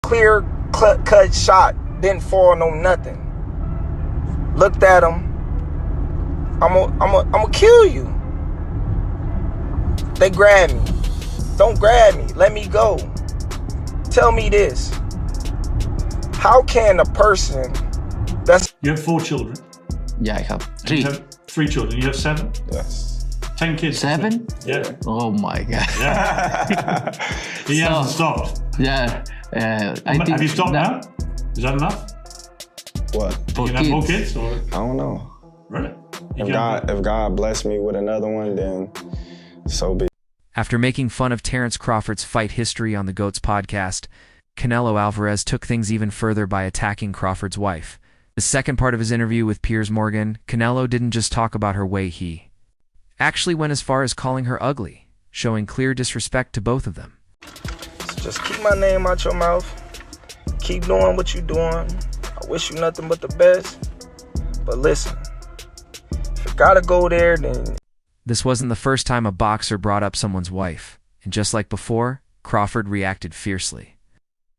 clear cut shot. Didn't fall no nothing. Looked at him. I'm gonna kill you. They grabbed me. Don't grab me. Let me go. Tell me this. How can a person that's... You have 4 children? Yeah, I have 3. You have 3 children. You have 7? Yes. 10 kids. 7? Yeah. Oh my God. Yeah. He hasn't stopped. Yeah. I think have you stopped now? Is that enough? What? You can have more kids? Or? I don't know. Really? If God bless me with another one, then so be it. After making fun of Terence Crawford's fight history on the GOATS podcast, Canelo Alvarez took things even further by attacking Crawford's wife. The second part of his interview with Piers Morgan, Canelo didn't just talk about her weight, he actually went as far as calling her ugly, showing clear disrespect to both of them. Just keep my name out your mouth. Keep doing what you're doing. I wish you nothing but the best. But listen, if you gotta go there, then... This wasn't the first time a boxer brought up someone's wife, and just like before, Crawford reacted fiercely.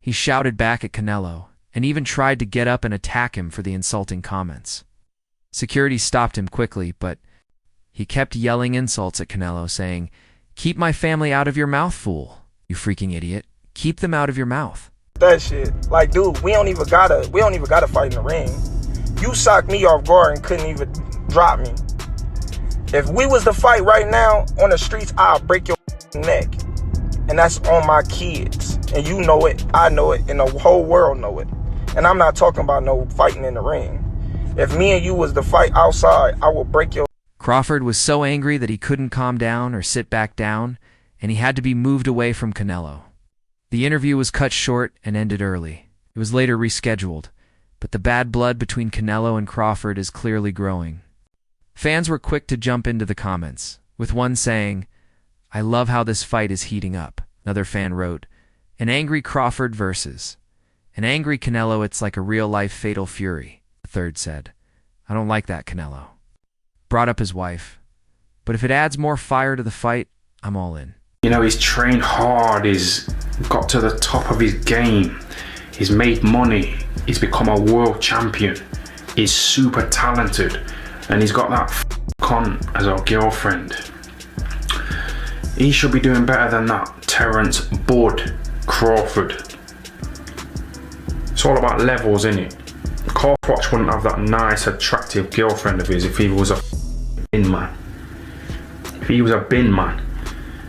He shouted back at Canelo, and even tried to get up and attack him for the insulting comments. Security stopped him quickly, but he kept yelling insults at Canelo, saying, "Keep my family out of your mouth, fool. You freaking idiot. Keep them out of your mouth." That shit. Like, dude, we don't even gotta fight in the ring. You socked me off guard and couldn't even drop me. If we was to fight right now on the streets, I'll break your neck. And that's on my kids. And you know it, I know it, and the whole world know it. And I'm not talking about no fighting in the ring. If me and you was to fight outside, I will break your... Crawford was so angry that he couldn't calm down or sit back down, and he had to be moved away from Canelo. The interview was cut short and ended early. It was later rescheduled, but the bad blood between Canelo and Crawford is clearly growing. Fans were quick to jump into the comments, with one saying, "I love how this fight is heating up." Another fan wrote, "An angry Crawford versus an angry Canelo, it's like a real-life fatal fury." A third said, "I don't like that Canelo." Brought up his wife, "But if it adds more fire to the fight, I'm all in." You know, he's trained hard, he's got to the top of his game, he's made money, he's become a world champion, he's super talented, and he's got that cunt as our girlfriend. He should be doing better than that Terence Bud Crawford. It's all about levels, innit? Carthwatch wouldn't have that nice, attractive girlfriend of his if he was a bin man. If he was a bin man,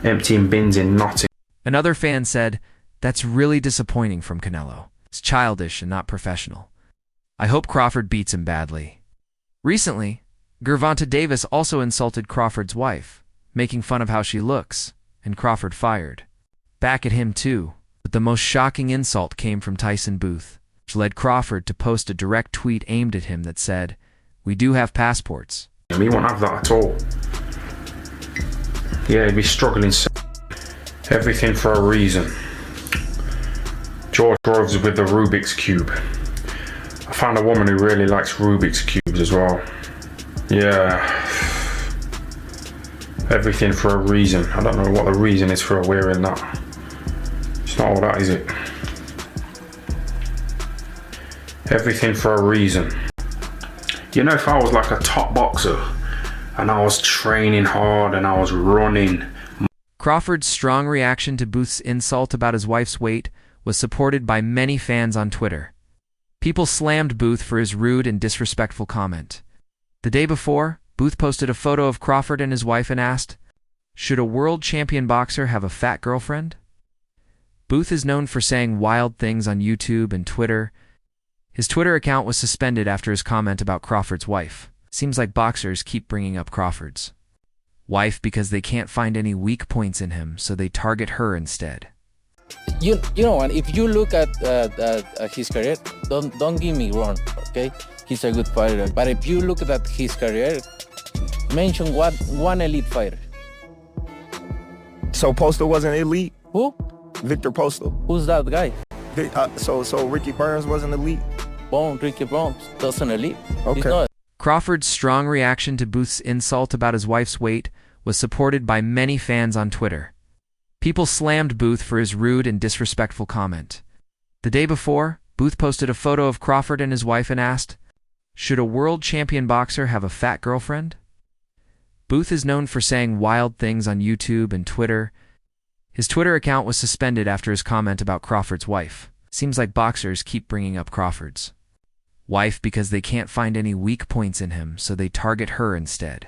emptying bins in Nottingham. Another fan said, "That's really disappointing from Canelo. It's childish and not professional. I hope Crawford beats him badly." Recently, Gervonta Davis also insulted Crawford's wife, making fun of how she looks, and Crawford fired back at him too. But the most shocking insult came from Tyson Booth, which led Crawford to post a direct tweet aimed at him that said, "We do have passports." He won't have that at all. Yeah, he'd be struggling. Everything for a reason. George Groves with the Rubik's Cube. I found a woman who really likes Rubik's Cubes as well. Yeah. Everything for a reason. I don't know what the reason is for wearing that. It's not all that, is it? Everything for a reason. You know, if I was like a top boxer and I was training hard and I was running. Crawford's strong reaction to Booth's insult about his wife's weight was supported by many fans on Twitter. People slammed Booth for his rude and disrespectful comment. The day before, Booth posted a photo of Crawford and his wife and asked, "Should a world champion boxer have a fat girlfriend?" Booth is known for saying wild things on YouTube and Twitter. His Twitter account was suspended after his comment about Crawford's wife. Seems like boxers keep bringing up Crawford's wife because they can't find any weak points in him, so they target her instead. You know, and if you look at his career, don't get me wrong, okay? He's a good fighter. But if you look at his career, mention one elite fighter. So Postal wasn't elite? Who? Victor Postal. Who's that guy? So Ricky Burns wasn't elite? Ricky Burns doesn't elite. Okay. He's not. Crawford's strong reaction to Booth's insult about his wife's weight was supported by many fans on Twitter. People slammed Booth for his rude and disrespectful comment. The day before, Booth posted a photo of Crawford and his wife and asked, "Should a world champion boxer have a fat girlfriend?" Booth is known for saying wild things on YouTube and Twitter. His Twitter account was suspended after his comment about Crawford's wife. Seems like boxers keep bringing up Crawford's wife because they can't find any weak points in him, so they target her instead.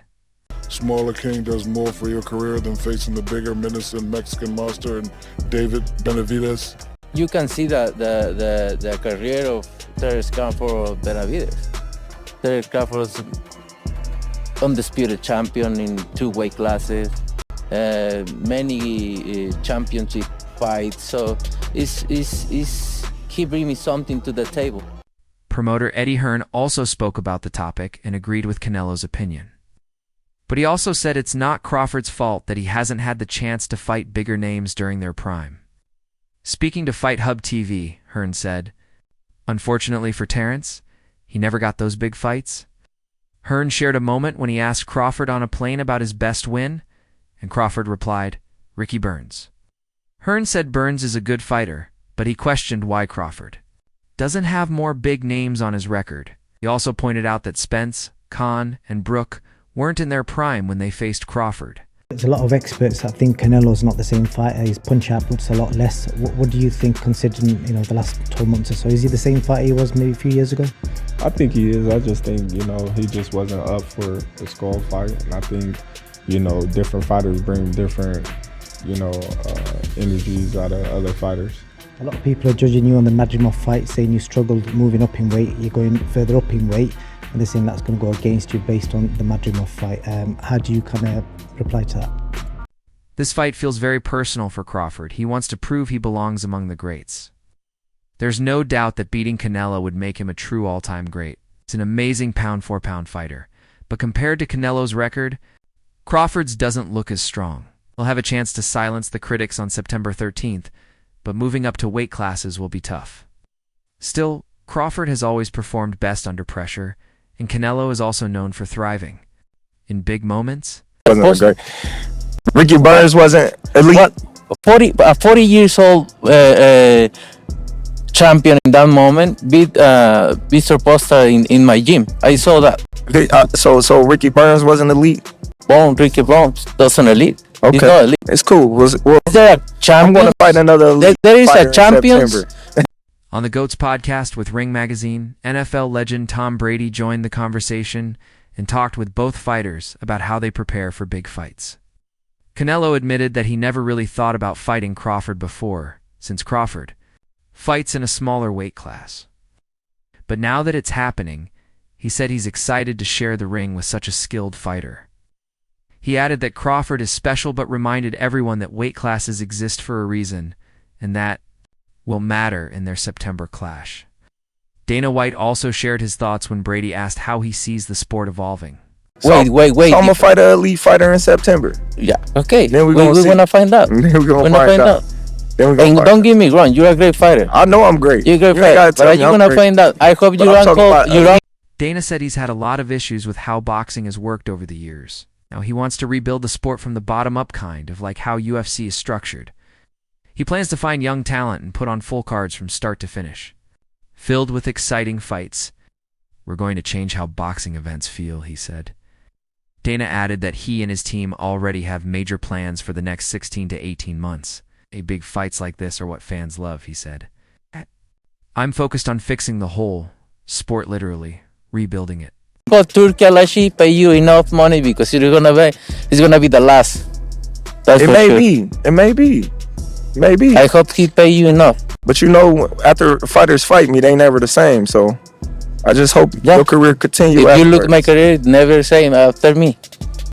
Smaller King does more for your career than facing the bigger, menacing Mexican monster and David Benavidez. You can see the career of Terence Crawford Benavidez. Terence Crawford is undisputed champion in 2 weight classes, many championship fights. So he bring me something to the table. Promoter Eddie Hearn also spoke about the topic and agreed with Canelo's opinion. But he also said it's not Crawford's fault that he hasn't had the chance to fight bigger names during their prime. Speaking to Fight Hub TV, Hearn said, "Unfortunately for Terence, he never got those big fights." Hearn shared a moment when he asked Crawford on a plane about his best win, and Crawford replied, "Ricky Burns." Hearn said Burns is a good fighter, but he questioned why Crawford doesn't have more big names on his record. He also pointed out that Spence, Khan, and Brook weren't in their prime when they faced Crawford. There's a lot of experts that think Canelo's not the same fighter. His punch output's a lot less. What do you think, considering the last 12 months or so? Is he the same fighter he was maybe a few years ago? I think he is. I just think, he just wasn't up for the skull fight. And I think, different fighters bring different, energies out of other fighters. A lot of people are judging you on the Madrimov fight, saying you struggled moving up in weight. You're going further up in weight, and they're saying that's going to go against you based on the Madrimov fight. How do you kind of reply to that? This fight feels very personal for Crawford. He wants to prove he belongs among the greats. There's no doubt that beating Canelo would make him a true all-time great. He's an amazing pound-for-pound fighter. But compared to Canelo's record, Crawford's doesn't look as strong. He'll have a chance to silence the critics on September 13th, but moving up to weight classes will be tough. Still, Crawford has always performed best under pressure, and Canelo is also known for thriving in big moments. Wasn't great. Ricky Burns wasn't elite. A 40 years old champion in that moment beat Mr. Posta in my gym. I saw that. So Ricky Burns wasn't elite. Ricky Burns doesn't elite. Okay, He's not elite. it's cool. Is there a champion? I'm going to fight another elite There is fighter a champion. in September. On the GOATS podcast with Ring Magazine, NFL legend Tom Brady joined the conversation and talked with both fighters about how they prepare for big fights. Canelo admitted that he never really thought about fighting Crawford before, since Crawford fights in a smaller weight class. But now that it's happening, he said he's excited to share the ring with such a skilled fighter. He added that Crawford is special but reminded everyone that weight classes exist for a reason, and that will matter in their September clash. Dana White also shared his thoughts when Brady asked how he sees the sport evolving. Wait. So I'm gonna fight an elite fighter in September. Yeah, okay. Then we're gonna find out. Then we're gonna find out. And don't get me wrong, you're a great fighter. I know I'm great. You're a great fighter, but are you gonna find out? I hope you don't. Dana said he's had a lot of issues with how boxing has worked over the years. Now he wants to rebuild the sport from the bottom up, kind of like how UFC is structured. He plans to find young talent and put on full cards from start to finish, filled with exciting fights. "We're going to change how boxing events feel," he said. Dana added that he and his team already have major plans for the next 16 to 18 months. Big fights like this are what fans love, he said. "I'm focused on fixing the whole sport, literally, rebuilding it." Turkey Alashi pay you enough money because it's gonna be the last. It may be. Maybe. I hope he pay you enough. But after fighters fight me, they never the same. So I just hope your career continue. If you look at my career, never same after me.